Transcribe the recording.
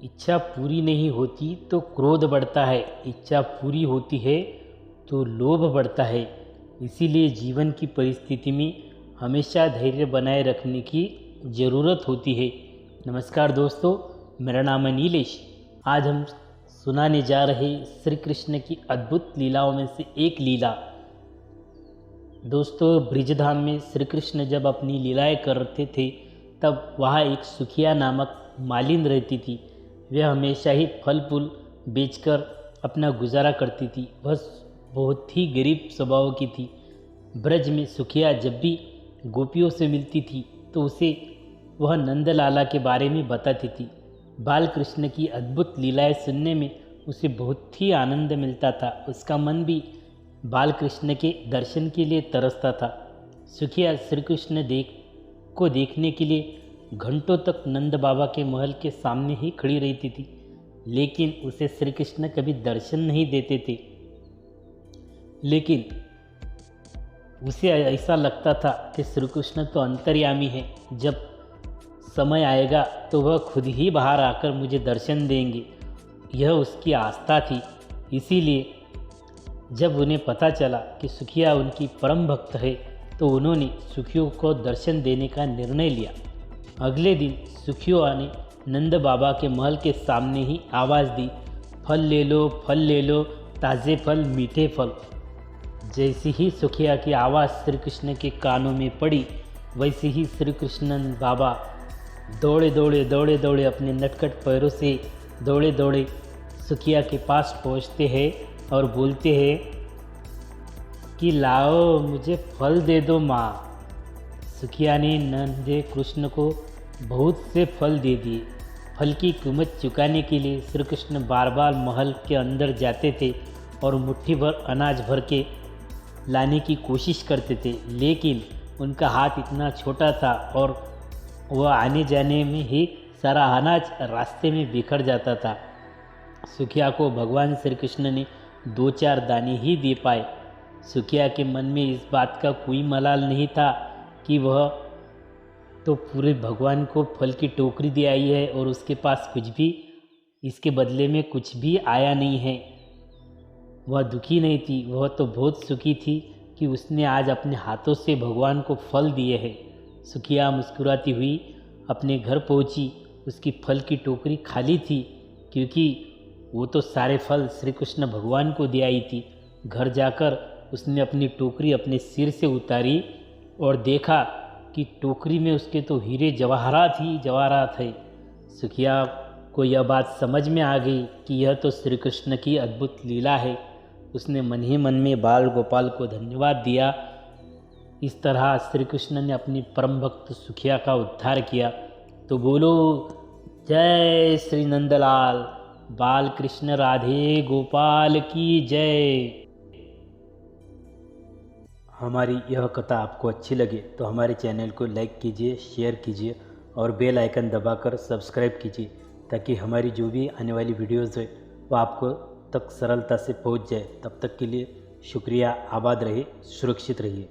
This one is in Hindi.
इच्छा पूरी नहीं होती तो क्रोध बढ़ता है, इच्छा पूरी होती है तो लोभ बढ़ता है। इसीलिए जीवन की परिस्थिति में हमेशा धैर्य बनाए रखने की ज़रूरत होती है। नमस्कार दोस्तों, मेरा नाम है नीलेश। आज हम सुनाने जा रहे श्री कृष्ण की अद्भुत लीलाओं में से एक लीला। दोस्तों, ब्रिजधाम में श्री कृष्ण जब अपनी लीलाएं करते थे तब वहाँ एक सुखिया नामक मालिन रहती थी। वह हमेशा ही फल फूल बेचकर अपना गुजारा करती थी। वह बहुत ही गरीब स्वभाव की थी। ब्रज में सुखिया जब भी गोपियों से मिलती थी तो उसे वह नंदलाला के बारे में बताती थी। बाल कृष्ण की अद्भुत लीलाएं सुनने में उसे बहुत ही आनंद मिलता था। उसका मन भी बाल कृष्ण के दर्शन के लिए तरसता था। सुखिया श्री कृष्ण को देखने के लिए घंटों तक नंद बाबा के महल के सामने ही खड़ी रहती थी, लेकिन उसे श्री कृष्ण कभी दर्शन नहीं देते थे। लेकिन उसे ऐसा लगता था कि श्री कृष्ण तो अंतर्यामी है, जब समय आएगा तो वह खुद ही बाहर आकर मुझे दर्शन देंगे। यह उसकी आस्था थी। इसीलिए जब उन्हें पता चला कि सुखिया उनकी परम भक्त है तो उन्होंने सुखियों को दर्शन देने का निर्णय लिया। अगले दिन सुखियों ने नंद बाबा के महल के सामने ही आवाज़ दी, फल ले लो, ताज़े फल, मीठे फल। जैसी ही सुखिया की आवाज़ श्री कृष्ण के कानों में पड़ी, वैसे ही श्री कृष्ण बाबा दौड़े अपने नटखट पैरों से दौड़े सुखिया के पास पहुंचते हैं और बोलते हैं कि लाओ, मुझे फल दे दो माँ। सुखिया ने नंदे कृष्ण को बहुत से फल दे दिए। फल की कीमत चुकाने के लिए श्री कृष्ण बार बार महल के अंदर जाते थे और मुट्ठी भर अनाज भर के लाने की कोशिश करते थे, लेकिन उनका हाथ इतना छोटा था और वह आने जाने में ही सारा अनाज रास्ते में बिखर जाता था। सुखिया को भगवान श्री कृष्ण ने 2-4 दाने ही दे पाए। सुखिया के मन में इस बात का कोई मलाल नहीं था कि वह तो पूरे भगवान को फल की टोकरी दे आई है और उसके पास कुछ भी इसके बदले में कुछ भी आया नहीं है। वह दुखी नहीं थी, वह तो बहुत सुखी थी कि उसने आज अपने हाथों से भगवान को फल दिए हैं। सुखिया मुस्कुराती हुई अपने घर पहुंची। उसकी फल की टोकरी खाली थी, क्योंकि वो तो सारे फल श्री कृष्ण भगवान को दे आई थी। घर जाकर उसने अपनी टोकरी अपने सिर से उतारी और देखा कि टोकरी में उसके तो हीरे जवाहरात है। सुखिया को यह बात समझ में आ गई कि यह तो श्री कृष्ण की अद्भुत लीला है। उसने मन ही मन में बाल गोपाल को धन्यवाद दिया। इस तरह श्री कृष्ण ने अपनी परम भक्त सुखिया का उद्धार किया। तो बोलो, जय श्री नंदलाल, बाल कृष्ण राधे गोपाल की जय। हमारी यह कथा आपको अच्छी लगे तो हमारे चैनल को लाइक कीजिए, शेयर कीजिए और बेल आइकन दबाकर सब्सक्राइब कीजिए, ताकि हमारी जो भी आने वाली वीडियोज़ है वो आपको तक सरलता से पहुंच जाए। तब तक के लिए शुक्रिया। आबाद रहिए, सुरक्षित रहिए।